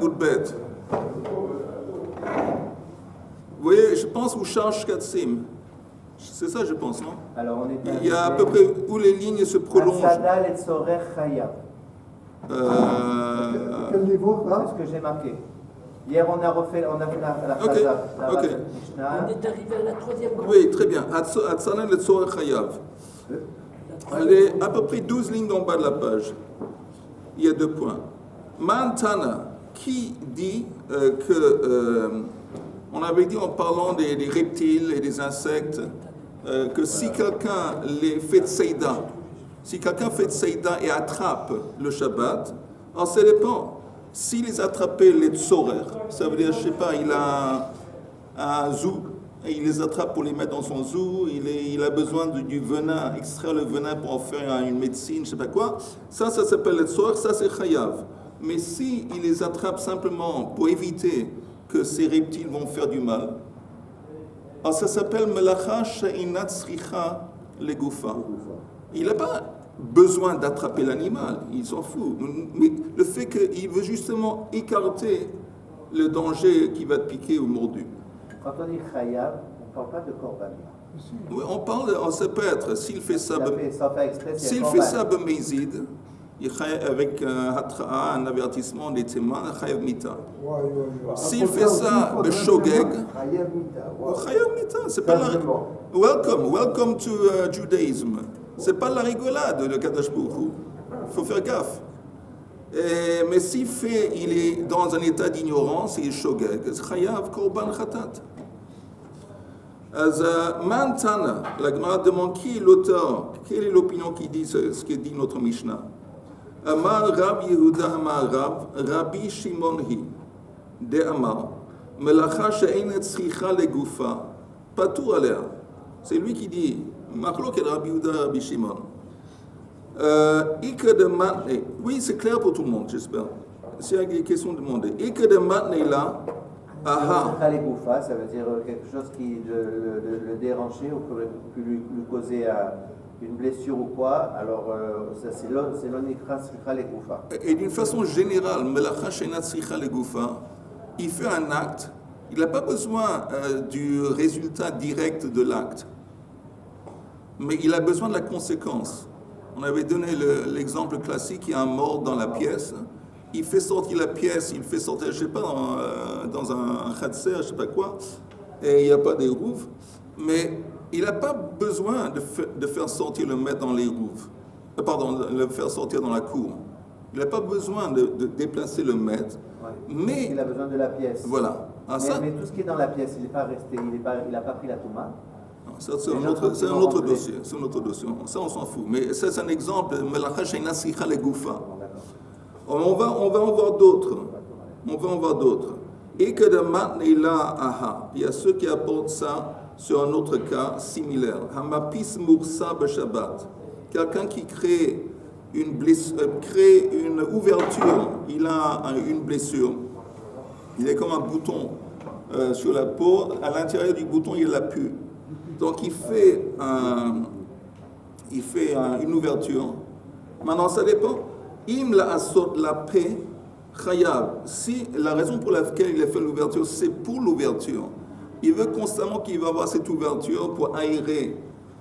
Good bête. Vous voyez, je pense où charge Katsim. C'est ça, je pense, non? Alors, on est Il y a à peu près où les lignes se prolongent. Hatzada letzorer chayav. Quel niveau C'est là? ce que j'ai marqué. Hier, on a fait la Ok, Chazak, la ok. Mishnah. On est arrivé à la troisième grande. Oui, très bien. Hatzana le Tzorech Chayav. Elle est à peu près 12 lignes en bas de la page. Il y a 2 points. Mantana, qui dit on avait dit en parlant des reptiles et des insectes, que si quelqu'un les fait tseida, si quelqu'un fait tseida et attrape le Shabbat, alors ça dépend. S'il les attrapait les tsorer, ça veut dire, je sais pas, il a un zoo, et il les attrape pour les mettre dans son zoo, il a besoin du venin, extraire le venin pour en faire une médecine, je sais pas quoi, ça s'appelle le tsorer, ça c'est chayav. Mais si il les attrape simplement pour éviter que ces reptiles vont faire du mal, alors ça s'appelle melacha she'inat tzricha legoufa. Il n'a pas besoin d'attraper l'animal, il s'en fout. Mais le fait qu'il veut justement écarter le danger qui va te piquer ou mordu. Quand on dit chayav, on ne parle pas de korban. Oui, ça peut être, s'il fait ça, Sans faire exprès, c'est s'il korban. fait ça b'mezid, avec un avertissement des témoins, chayav mita. S'il fait ça b'shogeg, chayav mita, c'est pas la... Welcome to Judaism. C'est pas la rigolade, le Kadosh Baruch Hu. Il faut faire gaffe. Mais s'il fait, il est dans un état d'ignorance, il est shogeg, c'est chayav korban khatat. Mantana, la Gemara demande qui est l'auteur, quelle est l'opinion qui dit ce que dit notre Mishnah. Amar Rab Yehuda Amar Rabbi Shimon hi, de Amar, Melacha she'enet tzricha legoufa, patur alea. C'est lui qui dit, Machlok et Rabbi Yehuda Rabbi Shimon. Ike de matne, oui c'est clair pour tout le monde, j'espère. S'il y a des questions demandées. Ike de matne là, aha. Khalegoufa, ça veut dire quelque chose qui le dérangeait ou qui lui causait une blessure ou quoi. Alors, ça, c'est l'onikra sricha legoufa. Et d'une façon générale, Melacha she'inat tzricha legoufa, il fait un acte, il n'a pas besoin du résultat direct de l'acte, mais il a besoin de la conséquence. On avait donné l'exemple classique, il y a un mort dans la pièce, il fait sortir la pièce, il fait sortir, je ne sais pas, dans un khatser, je ne sais pas quoi, et il n'y a pas des rouves, mais il n'a pas besoin de faire sortir le maître dans les rouves, le faire sortir dans la cour. Il n'a pas besoin de déplacer le maître, mais... Il a besoin de la pièce. Voilà. Mais tout ce qui est dans la pièce, il n'est pas resté, il n'a pas pris la touma. Ça, c'est un autre dossier. C'est un autre dossier. Ça, on s'en fout. Mais ça, c'est un exemple. Melacha she'inat tzricha legoufa. On va en voir d'autres. Et que de matneila aha. Il y a ceux qui apportent ça sur un autre cas similaire. Hamapis mursa b'shabbat. Quelqu'un qui crée une ouverture. Il a une blessure. Il est comme un bouton sur la peau. À l'intérieur du bouton, il y a la pus. Donc il fait une ouverture. Maintenant, ça dépend. Im la asot la paix chayav. Si la raison pour laquelle il a fait l'ouverture, c'est pour l'ouverture. Il veut constamment qu'il va avoir cette ouverture pour aérer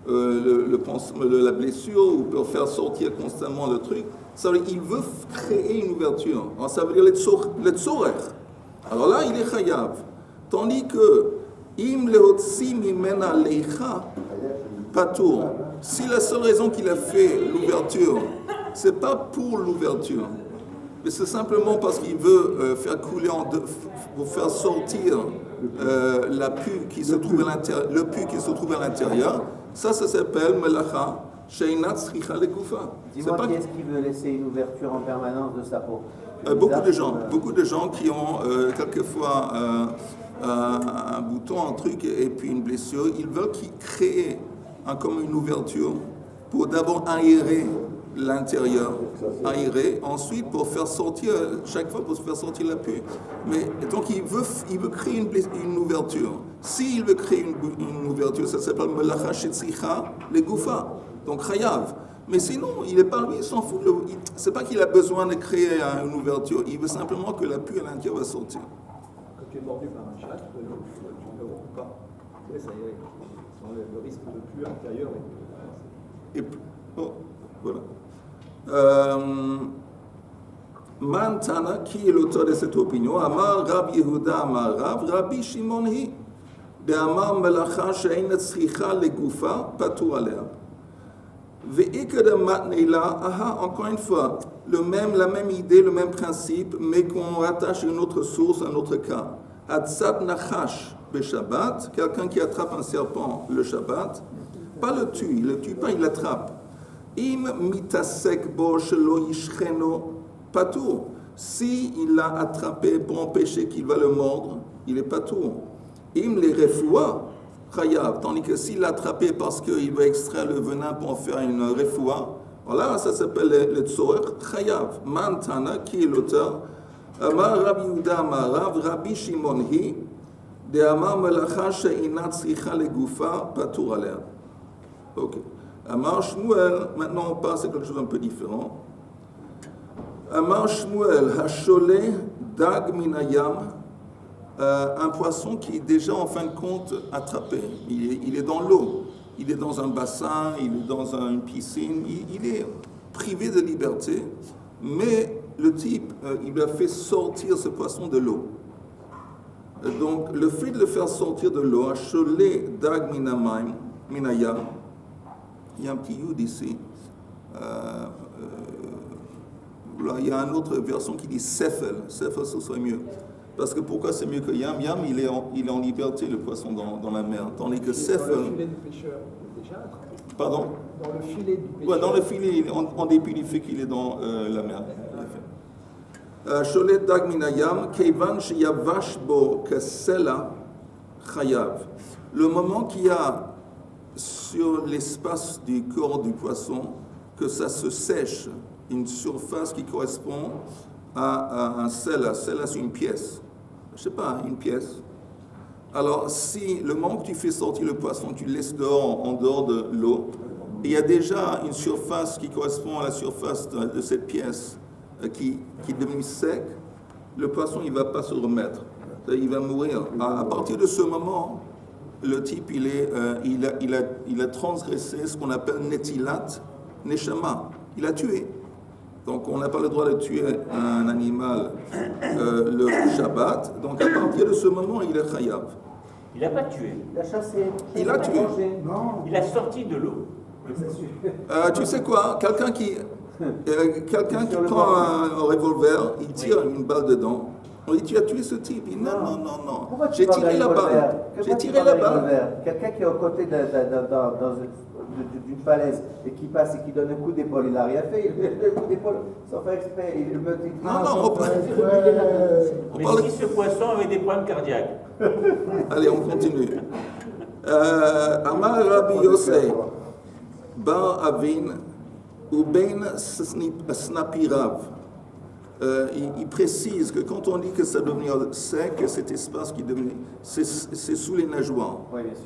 la blessure ou pour faire sortir constamment le truc. Ça veut dire qu'il veut créer une ouverture. Alors, ça veut dire le tzorer. Alors là, il est chayav. Tandis que im lehotzi mimena leicha patour. Si la seule raison qu'il a fait l'ouverture, c'est pas pour l'ouverture, mais c'est simplement parce qu'il veut faire couler pour faire sortir la pus qui se trouve à l'intérieur, le pus qui se trouve à l'intérieur. Ça s'appelle melacha she'inat tzricha legoufa. Dis-moi, qui est-ce qui veut laisser une ouverture en permanence de sa peau? Beaucoup de gens qui ont quelquefois un bouton, un truc et puis une blessure, ils veulent créer comme une ouverture pour d'abord aérer l'intérieur, ensuite pour faire sortir, chaque fois pour faire sortir la pus. Mais donc il veut créer une ouverture. S'il veut créer une ouverture, ça s'appelle melacha she'tzricha legoufa, donc chayav. Mais sinon, il n'est pas lui, il s'en fout. C'est pas qu'il a besoin de créer une ouverture. Il veut simplement que la pluie à l'intérieur va sortir. Quand tu es mordu par un chat, tu ne le ou pas. Et ça y est, le risque de pluie intérieure. Et voilà. Mantana, qui est l'auteur de cette opinion, Amar Rab Yehuda Amar Rabbi Shimon hi, de Amar Melacha she'ein tzricha legoufa patur alea. Ve'ike de matneila, encore une fois, la même idée, le même principe, mais qu'on rattache à une autre source, un autre cas. Hatzat nachash beShabbat, quelqu'un qui attrape un serpent le Shabbat, pas le tue, il le tue pas, il l'attrape. Im mitasek bo shelo yishcheno patour. Si il l'a attrapé pour empêcher qu'il va le mordre, il est patour. Im les refoua chayav. Tandis que s'il l'a attrapé parce qu'il va extraire le venin pour en faire une refoua, voilà, ça s'appelle le tzorech chayav. Mantana, qui est l'auteur, Amar Rabbi Yehuda Amar Rabbi Shimon hi, de Amar melacha she'ina tzricha legoufa patur alea. Ok. Amar Shmuel, maintenant on passe à quelque chose un peu différent. Amar Shmuel, Hashole dag minayam, un poisson qui est déjà en fin de compte attrapé. Il est dans l'eau, il est dans un bassin, il est dans une piscine, il est privé de liberté, mais le type, il lui a fait sortir ce poisson de l'eau. Donc le fait de le faire sortir de l'eau, Hashole dag minayam, il y a un petit yud ici. Il y a une autre version qui dit Sefel. Sefel, ce serait mieux. Parce que pourquoi c'est mieux que Yam? Yam, il est en liberté, le poisson, dans la mer. Tandis que Sefel. Dans le filet du pêcheur, il est déjà attrapé. Pardon? Dans le filet du pêcheur. Ouais, dans le filet, en dépit du fait qu'il est dans la mer. Sholet dag minayam, kevan sheyavash bo kesela chayav. Le moment qu'il y a sur l'espace du corps du poisson, que ça se sèche, une surface qui correspond à un sela. Sela, c'est une pièce. Je sais pas, une pièce. Alors, si le moment que tu fais sortir le poisson, tu le laisses dehors, en dehors de l'eau, il y a déjà une surface qui correspond à la surface de cette pièce qui est devenue sec, le poisson, il ne va pas se remettre. Il va mourir. À partir de ce moment, le type, il a transgressé ce qu'on appelle netilat neshama. Il a tué. Donc, on n'a pas le droit de tuer un animal le Shabbat. Donc, à partir de ce moment, il est chayav. Il n'a pas tué. Il a chassé. Il a tué. Non. Il a sorti de l'eau. Tu sais quoi? Quelqu'un qui prend un revolver, il tire une balle dedans. On dit, tu as tué ce type. Il dit, non. Pourquoi J'ai tiré la balle. J'ai tiré la balle. Quelqu'un qui est aux côtés d'une falaise et qui passe et qui donne un coup d'épaule, il n'a rien fait. Il donne un coup d'épaule sans faire exprès. Il me dit, Non, Mais si ce poisson avait des problèmes cardiaques. Allez, on continue. Amar Rabbi Yosef, Bar Avin, ou Ben Snapirav. Il précise que quand on dit que ça devenait sec, cet espace qui devenait, c'est sous les nageoires. Oui, bien sûr.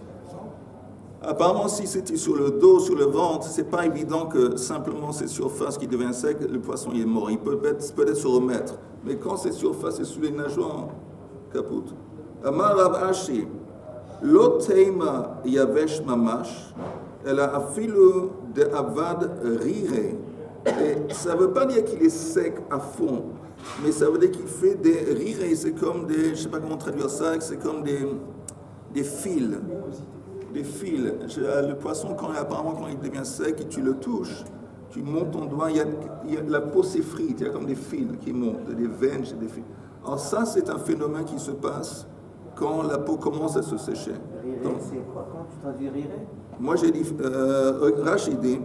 Apparemment, si c'était sur le dos, sur le ventre, c'est pas évident que simplement cette surface qui devient sec, le poisson il est mort. Il peut peut-être se remettre. Mais quand cette surface est sous les nageoires, caput. Amar Rav Ashi, lo teima yavesh mamash, elle a afilu de avad rire. Et ça ne veut pas dire qu'il est sec à fond, mais ça veut dire qu'il fait des rires, c'est comme des, je ne sais pas comment traduire ça, c'est comme des fils. Des fils. Le poisson, apparemment, quand il devient sec et tu le touches, tu montes ton doigt, la peau s'effrite, il y a comme des fils qui montent, des veines, des fils. Alors ça, c'est un phénomène qui se passe quand la peau commence à se sécher. Rire, c'est quoi? Comment tu traduis rire? Moi, j'ai dit, Rachidi,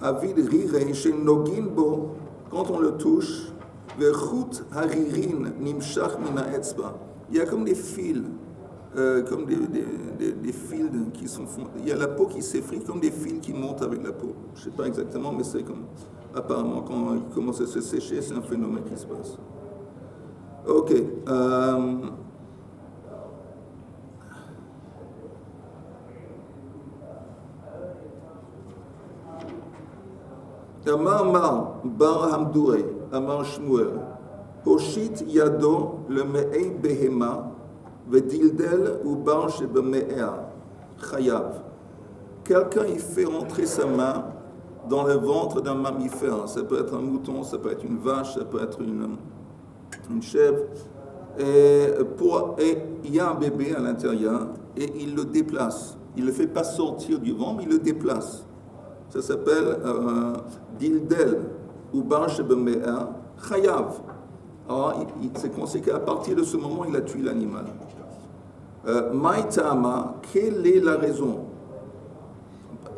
Avid rire chez Nogin bo, quand on le touche, vechut haririn nimshach mina etzba. Il y a comme des fils, comme des fils qui sont. Il y a la peau qui s'effrite comme des fils qui montent avec la peau. Je ne sais pas exactement, mais c'est comme. Apparemment, quand il commence à se sécher, c'est un phénomène qui se passe. Ok. Amar bar Hamdouré, Amar Shmuel, Hoshit Yado le Me'ei Behema, Vedildel ou bar Shebemea, Chayav. Quelqu'un il fait rentrer sa main dans le ventre d'un mammifère. Ça peut être un mouton, ça peut être une vache, ça peut être une chèvre. Et il y a un bébé à l'intérieur et il le déplace. Il ne le fait pas sortir du ventre, mais il le déplace. Ça s'appelle Dildel ou Barsh Bemea Chayav. Alors, c'est conséquent qu'à partir de ce moment, il a tué l'animal. Maïtama, quelle est la raison?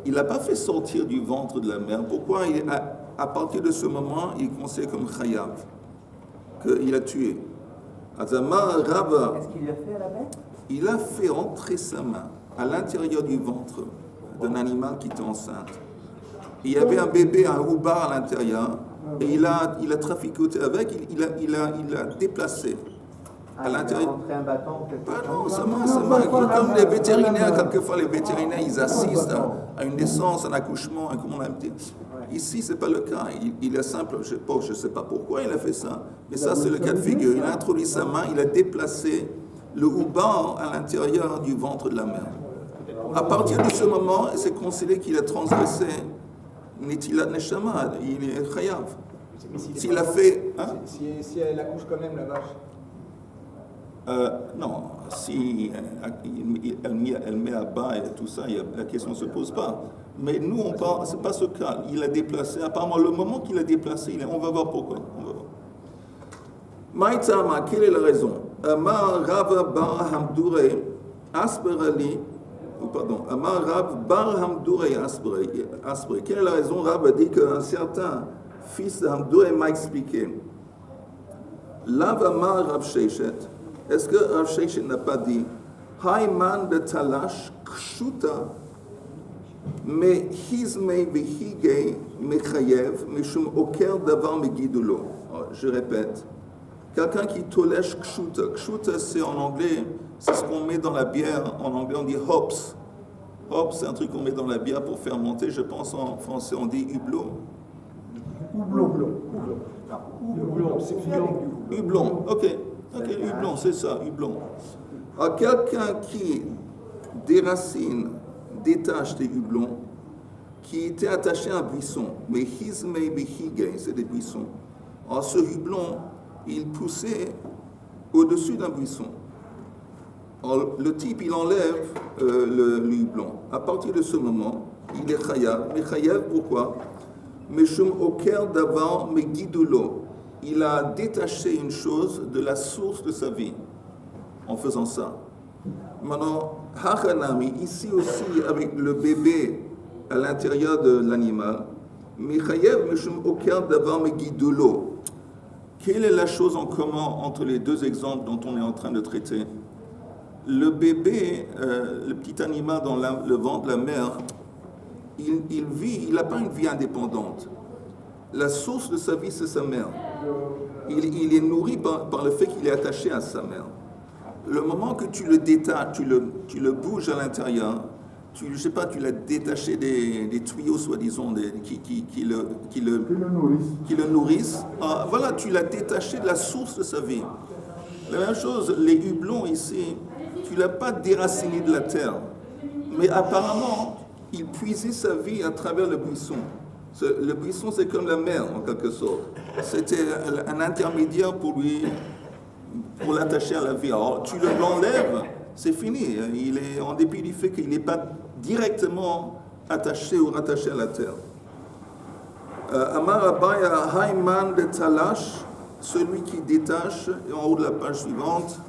Il n'a pas fait sortir du ventre de la mère. Pourquoi à partir de ce moment, il est considéré comme Chayav, qu'il a tué? Azama Rava. Qu'est-ce qu'il lui a fait à la bête? Il a fait entrer sa main à l'intérieur du ventre d'un animal qui était enceinte. Il y avait un bébé, un oubar à l'intérieur, et il a traficoté avec, il a déplacé. À l'intérieur. Il a rentré un bâton quelque chose. Non, comme les vétérinaires, quelquefois les vétérinaires, ils assistent à une naissance, un accouchement, comment on a dit. Ici, ce n'est pas le cas. Il est simple, je ne sais pas pourquoi il a fait ça, mais ça, c'est le cas de figure. Il a introduit sa main, il a déplacé le oubar à l'intérieur du ventre de la mère. À partir de ce moment, c'est considéré qu'il a transgressé Netilat Neshama, il est Chayav. S'il a fait. Hein? Si elle accouche quand même, la vache. Non, si elle met à bas et tout ça, la question ne se pose pas. Mais nous, on parle, ce n'est pas ce cas. Il a déplacé, apparemment, le moment qu'il a déplacé, on va voir pourquoi. Maïtama, quelle est la raison? Amar Rav Bar Hamdouré Asperali, Amar Rav Bar Hamdouré Asperali. Quelle est la raison? Rav a dit qu'un certain fils de Hamdouré m'a expliqué. Lavamar Rav Sheichet. Est-ce que Rav Sheichet n'a pas dit Haïman de Talash Kshuta mais Hizmei Vihige Mechayev Mishum Oker Davar Megidulo. Je répète, quelqu'un qui tolèche Kshuta. Kshuta, c'est en anglais, c'est ce qu'on met dans la bière. En anglais, on dit hops. Hops, c'est un truc qu'on met dans la bière pour faire monter. Je pense en français, on dit hublot. Hublon, ok, hublon, c'est ça, hublon. Alors, quelqu'un qui déracine, détache des hublons, qui était attaché à un buisson, mais hizmei bihige, c'est des buissons. Alors, ce hublon, il poussait au-dessus d'un buisson. Alors, le type, il enlève le hublon. À partir de ce moment, il est chayav. Mais chayav, pourquoi? Meshum oker davar megidulo. Il a détaché une chose de la source de sa vie en faisant ça. Maintenant, hachanami, ici aussi avec le bébé à l'intérieur de l'animal, mechayev meshum oker davar megidulo. Quelle est la chose en commun entre les deux exemples dont on est en train de traiter? Le bébé, le petit animal dans le ventre de la mère, il vit, il n'a pas une vie indépendante. La source de sa vie, c'est sa mère. Il est nourri par le fait qu'il est attaché à sa mère. Le moment que tu le détaches, tu le bouges à l'intérieur, tu l'as détaché des tuyaux, soi-disant, qui le nourrissent. Voilà, tu l'as détaché de la source de sa vie. La même chose, les hublons ici, tu ne l'as pas déraciné de la terre. Mais apparemment, il puisait sa vie à travers le buisson. Le buisson, c'est comme la mer, en quelque sorte. C'était un intermédiaire pour l'attacher à la vie. Alors, tu l'enlèves, c'est fini. Il est, en dépit du fait qu'il n'est pas directement attaché ou rattaché à la terre. Amar Abaya Haïman de Talash, celui qui détache, et en haut de la page suivante,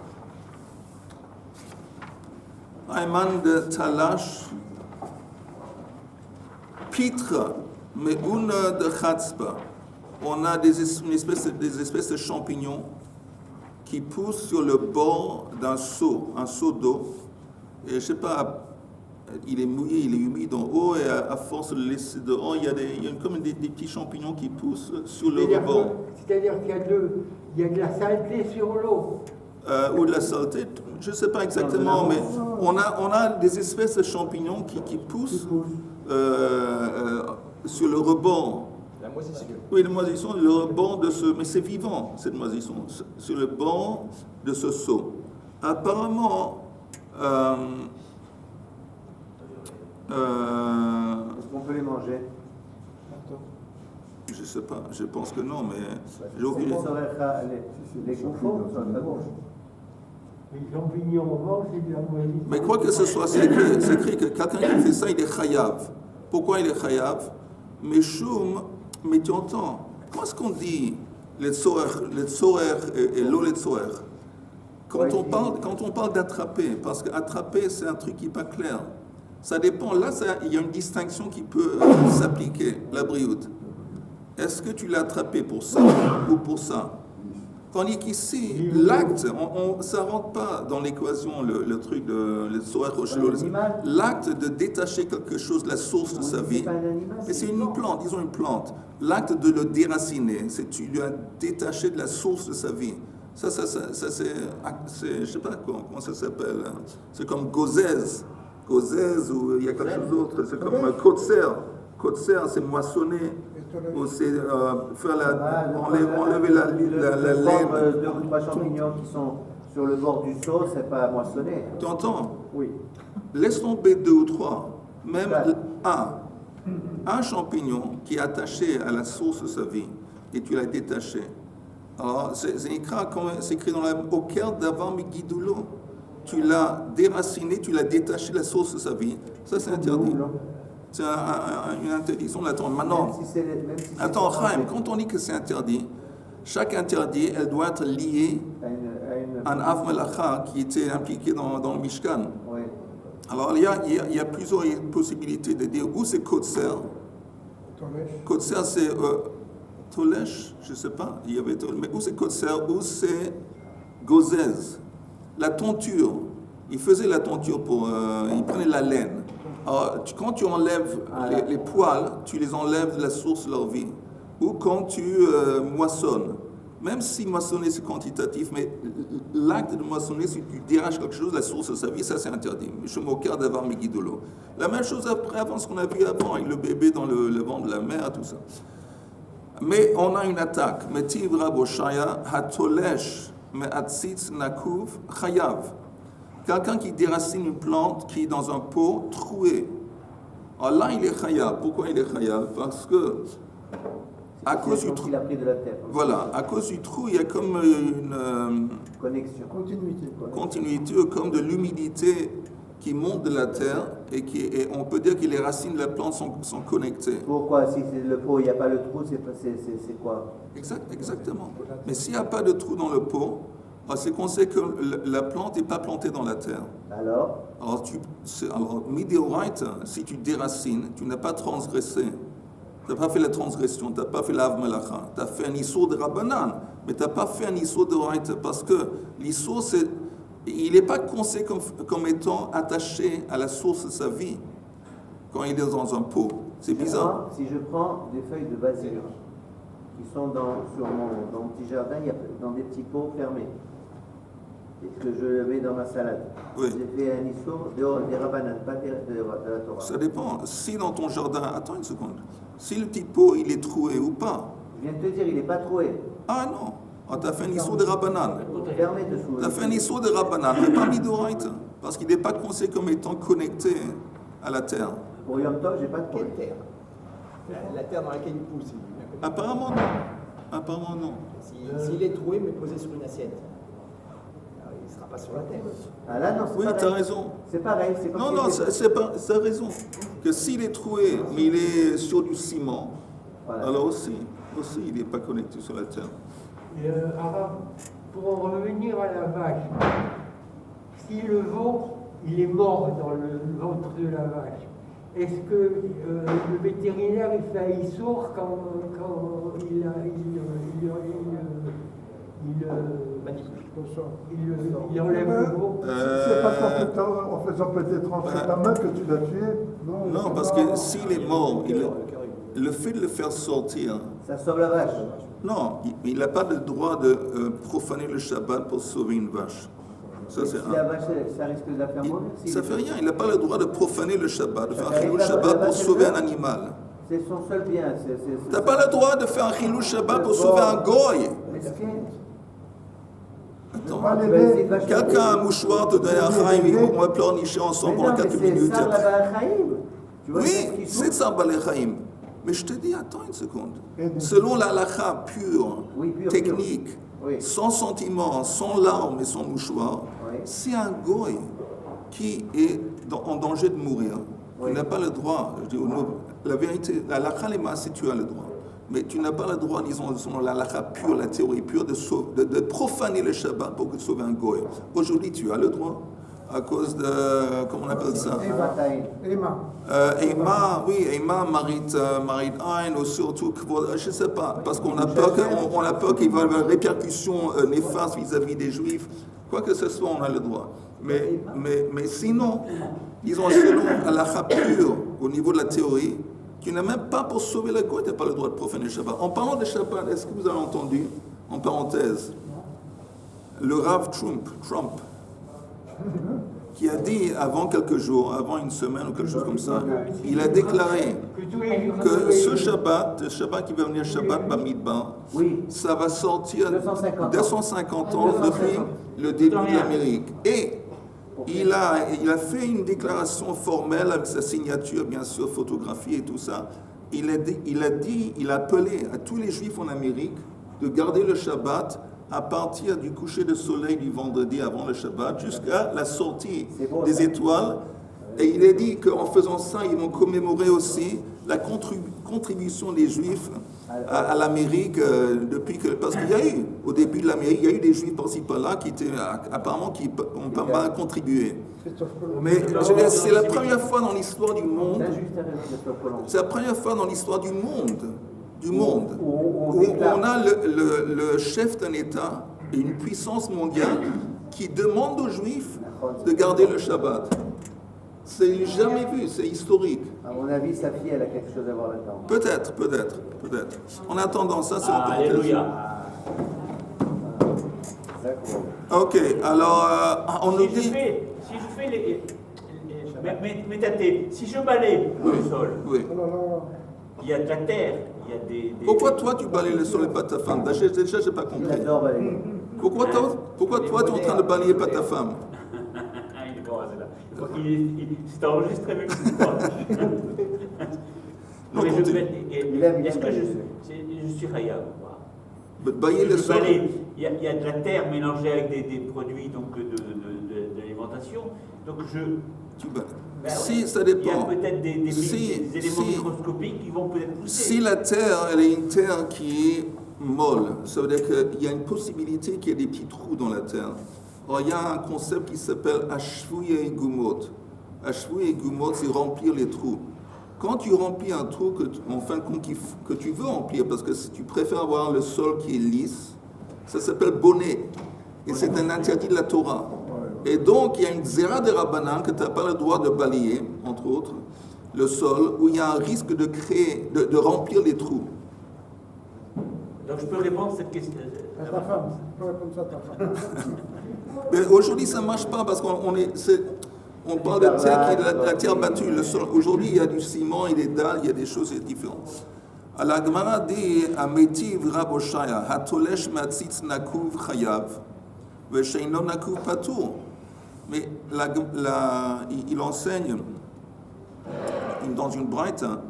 Haïman de Talash, pitre, mais une de Khatzba. On a des espèces de champignons qui poussent sur le bord d'un seau, un seau d'eau. Et je ne sais pas, il est mouillé, il est humide en haut, et à force de le laisser dehors, il y a comme des petits champignons qui poussent sur le rebord. C'est-à-dire qu'il y a de la saleté sur l'eau. Ou de la saleté, je ne sais pas exactement, mais on a des espèces de champignons qui poussent sur le rebord. moisissure. Oui, la moisisson, le banc de ce... Mais c'est vivant, cette moisisson. Sur le banc de ce seau. Apparemment... Est-ce qu'on peut les manger? Je sais pas, je pense que non, mais j'ai Les aucune... gouffons sont très bons. Les champignons au vent, c'est de la moisissure. Mais quoi que ce soit, c'est écrit que quelqu'un qui fait ça, il est chayav. Pourquoi il est chayav? Mais choum, mais tu entends, comment est-ce qu'on dit les tsoer et l'eau les tsoer? Quand on parle d'attraper, parce qu'attraper, c'est un truc qui n'est pas clair. Ça dépend, là, il y a une distinction qui peut s'appliquer, la brioute. Est-ce que tu l'as attrapé pour ça ou pour ça? Tandis qu'ici, l'acte, ça ne rentre pas dans l'équation, le truc de l'acte de détacher quelque chose de la source de sa vie. Mais c'est une plante, disons une plante. L'acte de le déraciner, c'est tu lui as détaché de la source de sa vie. Ça c'est je ne sais pas comment ça s'appelle. C'est comme gozez. Gozez, ou il y a quelque chose d'autre. C'est comme kotser. Kotser, c'est moissonner. Ou c'est enlever la laine. Deux ou trois champignons qui sont sur le bord du seau, c'est pas moissonné. Tu entends? Oui. Laisse tomber 2 ou 3. Même un champignon qui est attaché à la source de sa vie et tu l'as détaché. Alors, c'est écrit dans la Oker d'avant Migidoulo. Tu l'as déraciné, tu l'as détaché de la source de sa vie. Ça, c'est interdit. C'est une interdiction de la Torah. Maintenant, attends, Chaim, quand on dit que c'est interdit, chaque interdit, elle doit être liée à un Av Melacha qui était impliqué dans le Mishkan. Oui. Alors, il y a plusieurs possibilités de dire où c'est Kotser. Kotser, c'est Tolesh, je ne sais pas, mais où c'est Kotser, où c'est Gozez. La tonture, il faisait la tonture il prenait la laine. Alors, quand tu enlèves les poils, tu les enlèves de la source de leur vie. Ou quand tu moissonnes. Même si moissonner c'est quantitatif, mais l'acte de moissonner, si tu déraches quelque chose de la source de sa vie, ça c'est interdit. Je me moque d'avoir mes guidolos. La même chose avant ce qu'on a vu avant, avec le bébé dans le ventre de la mère, tout ça. Mais on a une attaque. Metiv Raboshaya, Hatolesh, Me'atzitz Nakuv, Chayav. Quelqu'un qui déracine une plante qui est dans un pot troué. Alors là, il est chayav. Pourquoi il est chayav? Parce que à cause du trou, il a pris de la terre. Voilà, à cause du trou, il y a comme une connexion, continuité, comme de l'humidité qui monte de la terre et on peut dire que les racines de la plante sont connectées. Pourquoi? Si c'est le pot, il n'y a pas le trou, c'est quoi? Exactement. Mais s'il n'y a pas de trou dans le pot, c'est qu'on sait que la plante n'est pas plantée dans la terre. Alors, midéorite, si tu déracines, tu n'as pas transgressé. Tu n'as pas fait la transgression, tu n'as pas fait l'Av Melacha. Tu as fait un issour de Rabbanan, mais tu n'as pas fait un issour de Oraita parce que l'issour, il n'est pas conseillé comme étant attaché à la source de sa vie quand il est dans un pot. C'est bizarre. Si je prends des feuilles de basilic qui sont sur mon petit jardin, il y a dans des petits pots fermés. Et que je le mets dans ma salade. Oui. J'ai fait un issour des Rabbanan, pas de la Torah. Ça dépend. Si dans ton jardin, attends une seconde, si le petit pot il est troué ou pas. Je viens de te dire, il n'est pas troué. Ah non, tu as fait un issour de Rabbanan. Fermé dessous. Tu as fait un issour de Rabbanan, mais pas midoraite, parce qu'il n'est pas conseillé comme étant connecté à la terre. Pour Yom Tov, j'ai pas de Quelle troué. terre? La terre dans laquelle il pousse. Apparemment non. S'il est troué mais posé sur une assiette, il ne sera pas sur la terre. Ah là, non, c'est Oui, pareil. tu as raison. C'est pareil. C'est comme Non, si tu as raison. Que s'il est troué, mais il est sur du ciment, voilà. alors aussi, il n'est pas connecté sur la terre. Arabe, pour en revenir à la vache, si le veau, il est mort dans le ventre de la vache, est-ce que le vétérinaire il fait un issour quand il enlève le veau? C'est pas en faisant peut-être rentrer ta main que tu l'as tué? Non, parce que s'il est mort, le fait de le faire sortir, ça sauve la vache. non, il n'a pas le droit de profaner le Shabbat pour sauver une vache. Ça, Si la vache, ça risque de la faire mourir. Ça fait rien, il n'a pas le droit de profaner le Shabbat, de faire fait le rien, la Shabbat pour vache, sauver elle un animal. C'est son seul bien. Tu n'as pas le droit de faire un chilou Shabbat pour sauver un goy. Attends. Pas l'aider. Quelqu'un a un mouchoir te donne un chaim, on va pleurnicher ensemble pendant 4 minutes. C'est ça, la Chaim. Oui, c'est ça, Balechaim. Mais je te dis, attends une seconde. Selon la halakha pure, Oui, pure, technique, pure. Oui. sans sentiment, sans larmes et sans mouchoir, Oui. c'est un goy qui est en danger de mourir. Oui. Il n'a pas le droit. Je dis, la vérité, la halakha lema, si tu as le droit. Mais tu n'as pas le droit, disons, selon la halakha pure, la théorie pure, de profaner le Shabbat pour sauver un goy. Aujourd'hui, tu as le droit. À cause de, comment on appelle ça? Emma. Emma, Marit Ein, ou surtout, je ne sais pas, parce qu'on a peur qu'il va y avoir des répercussions néfastes vis-à-vis des Juifs. Quoi que ce soit, on a le droit. Mais sinon, disons, selon la pure, au niveau de la théorie, tu n'as même pas pour sauver le goy, tu n'as pas le droit de profaner le Shabbat. En parlant de Shabbat, est-ce que vous avez entendu, en parenthèse, le Rav Trump, qui a dit avant quelques jours, avant une semaine ou quelque chose comme ça, il a déclaré que ce Shabbat, le Shabbat qui va venir, Shabbat Bamidbar, Oui. ça va sortir 250 ans depuis le début de l'Amérique. Et il a fait une déclaration formelle avec sa signature, bien sûr, photographiée et tout ça. Il a appelé à tous les Juifs en Amérique de garder le Shabbat à partir du coucher de soleil du vendredi avant le Shabbat jusqu'à la sortie des étoiles. Et il a dit qu'en faisant ça, ils vont commémorer aussi la contribution des Juifs à l'Amérique depuis que... Parce qu'il y a eu, au début de l'Amérique, il y a eu des Juifs par-ci par-là qui étaient apparemment qui ont pas mal contribué. Mais je veux dire, c'est la première fois dans l'histoire du monde... C'est la première fois dans l'histoire du monde où on a le chef d'un État et une puissance mondiale qui demande aux Juifs de garder le Shabbat. C'est jamais vu, c'est historique. À mon avis, sa fille, elle a quelque chose à voir là-dedans. Peut-être. En attendant, ça c'est en parenthèse. Alléluia. D'accord. Ok, alors on nous dit... Si je fais mais tâtez, si je balaye le sol, Oui. Oh là là. il y a de la terre, il y a des... Pourquoi toi tu balayes le sol et pas ta femme? Déjà, j'ai pas Il compris. adore balayer. Pourquoi toi tu es en train de balayer pas ta femme? Il est bon, c'est là. C'est enregistré même si pas. Non, Mais continue. est-ce que je suis Hayab ou pas? Balayer le sol. Il y a de la terre mélangée avec des produits donc, de l'alimentation. Donc Tu balayes. Ben Si, oui, ça il y a dépend. peut-être des éléments Si. microscopiques qui vont peut-être pousser. Si la terre, elle est une terre qui est molle, ça veut dire qu'il y a une possibilité qu'il y ait des petits trous dans la terre. Alors, il y a un concept qui s'appelle Ashvuye et Gumot. Ashvuye et Gumot, c'est remplir les trous. Quand tu remplis un trou en fin de compte, que tu veux remplir, parce que si tu préfères avoir le sol qui est lisse, ça s'appelle bonnet. Et c'est un interdit de la Torah. Et donc, il y a une zera de Rabbanan que tu n'as pas le droit de balayer, entre autres, le sol, où il y a un risque de créer, de remplir les trous. Donc je peux répondre à cette question. À ta femme. Pas comme ça, ta femme. Mais aujourd'hui, ça ne marche pas parce qu'on parle de terre qui est la terre battue, le sol. Aujourd'hui, il y a du ciment, il y a des dalles, il y a des choses différentes. La Gemara dit Ametiv Raboshaya, Hatolesh Matzitz Nakuv Chayav, Vesheino Nakuv Patur. Mais il enseigne dans une braïta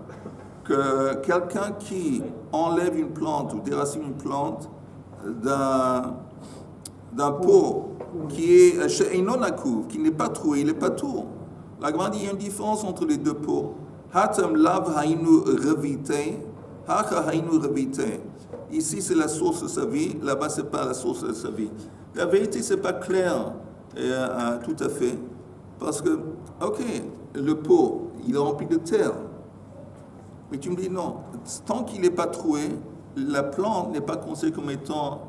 que quelqu'un qui enlève une plante ou déracine une plante d'un pot qui est Sheino Nakuv, qui n'est pas troué, il n'est pas tout. La Gemara dit il y a une différence entre les deux pots. Hatam Lav Hainu Revite. Ici, c'est la source de sa vie. Là-bas, ce n'est pas la source de sa vie. La vérité, ce n'est pas clair tout à fait. Parce que, ok, le pot, il est rempli de terre. Mais tu me dis non. Tant qu'il n'est pas troué, la plante n'est pas considérée comme étant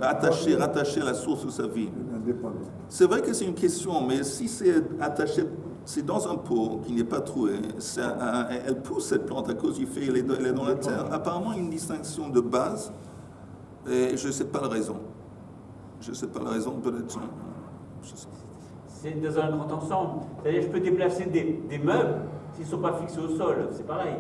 rattachée à la source de sa vie. C'est vrai que c'est une question, mais si c'est attaché... C'est dans un pot qui n'est pas troué, elle pousse cette plante à cause du fait qu'elle est dans la terre. Apparemment, une distinction de base, et je ne sais pas la raison. Peut-être. C'est dans un grand ensemble. C'est-à-dire, je peux déplacer des meubles S'ils ne sont pas fixés au sol, c'est pareil.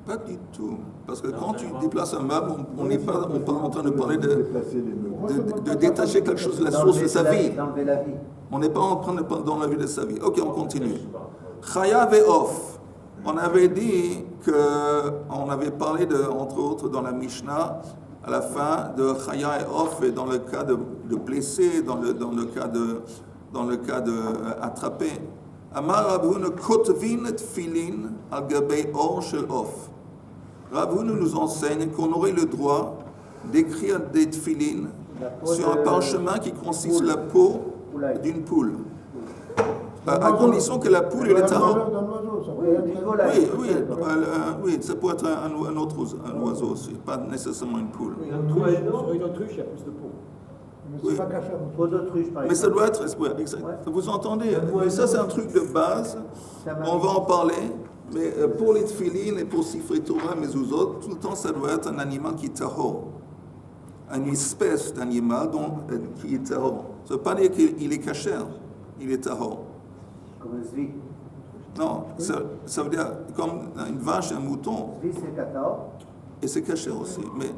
Pas du tout. Parce que Non, quand tu d'accord. déplaces un meuble, on n'est pas en train de parler de Déplacer les meubles. détacher quelque chose de la source de sa vie. D'enlever la vie. On n'est pas en train de parler dans la vie de sa vie. Ok, on continue. Chayav et Off. On avait dit on avait parlé entre autres dans la Mishnah, à la fin, de Chaya et Off, et dans le cas de blessé, dans le cas de attrapé. Amar Rav Huna kotvin tfilin al gabei or shel Off. Rav Huna nous enseigne qu'on aurait le droit d'écrire des tfilin sur un parchemin qui consiste la peau d'une poule. À condition que la poule est tahor. D'un oiseau, ça peut Oui, être du un volaille. Oui, ça peut être un autre oiseau aussi, pas nécessairement une poule. Sur une autruche, il y a plus de peau. Mais Oui. c'est pas cachère. Peau d'autruche, par Mais ça exemple. doit être, ouais, exact. Ouais. Vous entendez? Mais ça, c'est un truc de base. On va en parler. Mais pour les tfilines et pour Sifrei Torah, mais aux autres, tout le temps, ça doit être un animal qui est tahor. Une espèce d'animal qui est tahor. Ça ne veut pas dire qu'il est cachère, il est tahor. Comme un zvi. Non, ça veut dire comme une vache et un mouton, Zvi, c'est katao. et c'est cachère aussi. Mais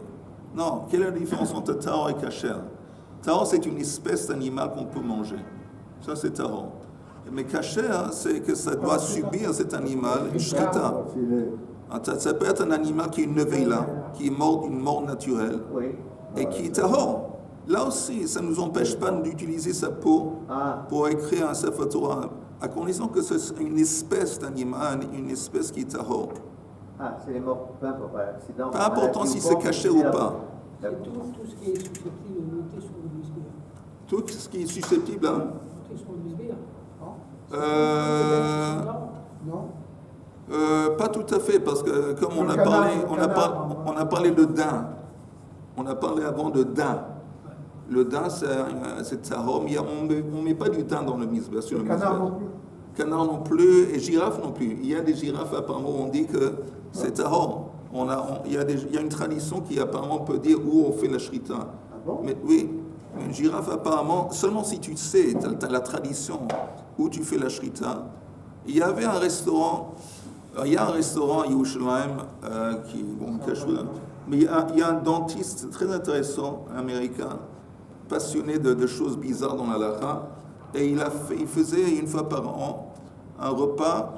non, quelle est la différence entre tahor et cachère? Tahor, c'est une espèce d'animal qu'on peut manger. Ça, c'est tahor. Mais cachère, c'est que ça doit subir cet animal une shrita. Ça peut être un animal qui est une nevela, qui est mort d'une mort naturelle, Oui. et qui est tahor. Là aussi, ça ne nous empêche pas d'utiliser sa peau Ah, pour écrire un Sefer Torah, à condition que c'est une espèce d'animal, une espèce qui est tahor. c'est les morts, peu importe, par accident. Pas important maladie si ou c'est pas, caché c'est ou la pas. peau. C'est tout ce qui est susceptible de monter sur le USB. Tout ce qui est susceptible, hein. Monter sur le USB. Non. Pas tout à fait, parce que comme on Le a canard, parlé, le on a, canard, on a parlé de daim. On a parlé avant de daim. Le daim, c'est tahor, mais on ne met pas du daim dans le misbeh, sur le Canard misbeh. non plus. Canard non plus, et girafe non plus. Il y a des girafes, apparemment, on dit que c'est tahor. Il y a une tradition qui, apparemment, peut dire où on fait la shrita. Ah bon? Mais oui, une girafe, apparemment, seulement si tu sais, tu as la tradition où tu fais la shrita. Il y a un restaurant à Yerushalayim mais il y a un dentiste très intéressant, américain, passionné de choses bizarres dans la halakha, et il faisait une fois par an un repas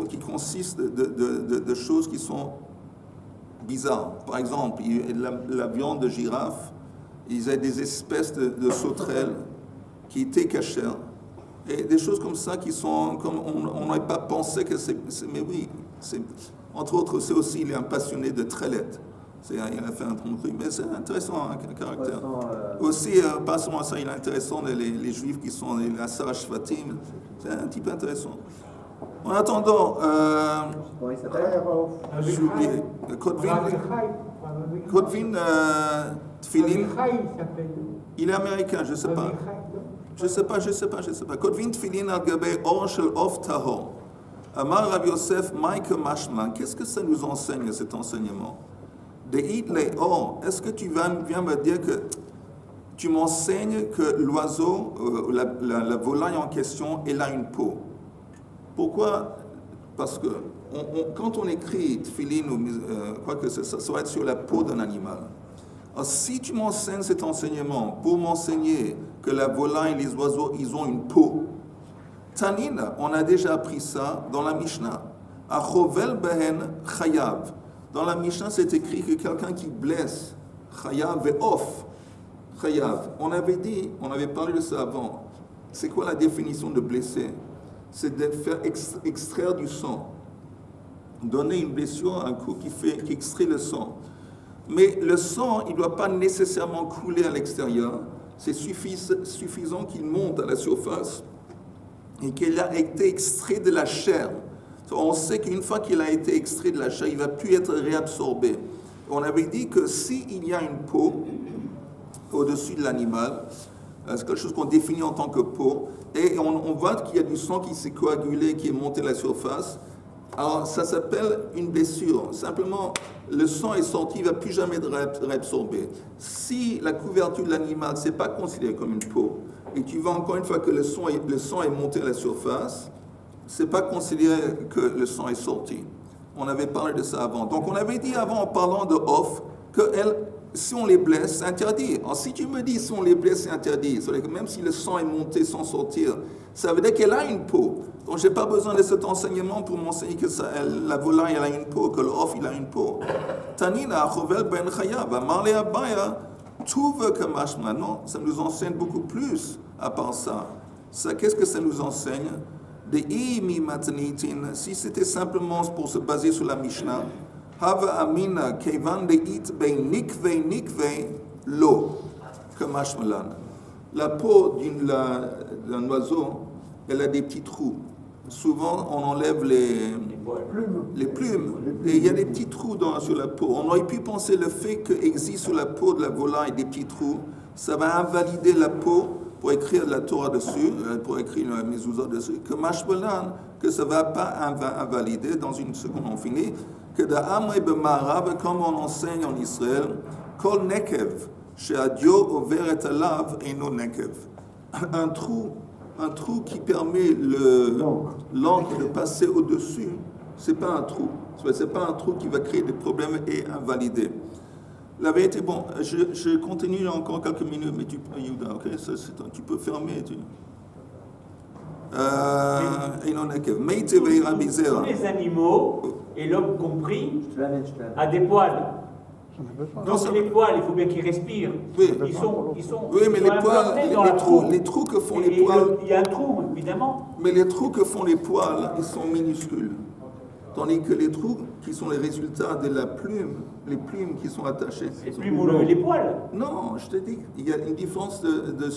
qui consiste de choses qui sont bizarres. Par exemple, la viande de girafe, ils avaient des espèces de sauterelles qui étaient cachères. Et des choses comme ça qui sont, comme on n'aurait pas pensé que mais oui, entre autres, c'est aussi, il est un passionné de trellette. Il a fait un truc, mais c'est intéressant, un caractère. Aussi, pas seulement ça, il est intéressant, les juifs qui sont les Asar Shvatim, c'est un type intéressant. En attendant, Comment il s'appelle? j'ai oublié, Kotvin Tfilin, il est américain, je ne sais pas. Je sais pas. Kotvin Tfilin al gabei or shel of tahor. Amar Rav Yosef, Maïke Mashman. Qu'est-ce que ça nous enseigne, cet enseignement? De it le or. Est-ce que tu viens me dire que tu m'enseignes que l'oiseau, la volaille en question, elle a une peau? Pourquoi? Parce que quand on écrit tfilin ou quoi que ce soit, ça va être sur la peau d'un animal. Alors, si tu m'enseignes cet enseignement pour m'enseigner que la volaille et les oiseaux, ils ont une peau, Tanina, on a déjà appris ça dans la Mishnah. Achovel behen chayav. Dans la Mishnah, c'est écrit que quelqu'un qui blesse, chayav et off, chayav. On avait parlé de ça avant. C'est quoi la définition de blesser? C'est de faire extraire du sang. Donner une blessure à un coup qui extrait le sang. Mais le sang, il ne doit pas nécessairement couler à l'extérieur. C'est suffisant qu'il monte à la surface et qu'il a été extrait de la chair. On sait qu'une fois qu'il a été extrait de la chair, il ne va plus être réabsorbé. On avait dit que s'il y a une peau au-dessus de l'animal, c'est quelque chose qu'on définit en tant que peau, et on voit qu'il y a du sang qui s'est coagulé, qui est monté à la surface. Alors, ça s'appelle une blessure. Simplement, le sang est sorti, il ne va plus jamais être réabsorbé. Si la couverture de l'animal, ce n'est pas considéré comme une peau, et tu vois encore une fois que le sang est monté à la surface, c'est pas considéré que le sang est sorti. On avait parlé de ça avant. Donc on avait dit avant, en parlant de off, que si on les blesse, c'est interdit. Alors si tu me dis si on les blesse, c'est interdit, c'est-à-dire que même si le sang est monté sans sortir, ça veut dire qu'elle a une peau. Donc j'ai pas besoin de cet enseignement pour m'enseigner que la volaille elle a une peau, que l'off il a une peau. Tanina, Chovel ben Chayav, Marle Abaya, tout veut que mashma. Non, ça nous enseigne beaucoup plus à part ça. Ça, qu'est-ce que ça nous enseigne? Si c'était simplement pour se baser sur la Mishnah, Hava Amina Kevan de It Ben Nikve Lo, comme Ashmalan. La peau d'un oiseau, elle a des petits trous. Souvent, on enlève les plumes. Et il y a des petits trous sur la peau. On aurait pu penser le fait qu'existe sur la peau de la volaille des petits trous, ça va invalider la peau pour écrire la Torah dessus, pour écrire la mezuzah dessus, que mashmalan, que ça ne va pas invalider, dans une seconde on finit, que de Amre B'Marav, comme on enseigne en Israël, Kol Nekev, She'adio Overet Alav Eno Nekev. Un trou qui permet l'encre de passer au-dessus, c'est pas un trou. C'est pas un trou qui va créer des problèmes et invalider. La vérité, bon, je continue encore quelques minutes, mais tu peux fermer. Tous les animaux, et l'homme compris, a des poils. Donc les poils, il faut bien qu'ils respirent. Oui. Ils sont Oui, mais les poils, les trous que font les poils. Il y a un trou, évidemment. Mais les trous que font les poils, ils sont minuscules. Tandis que les trous qui sont les résultats de la plume, les plumes qui sont attachées. Les plumes ou les poils? Non, je te dis, il y a une différence de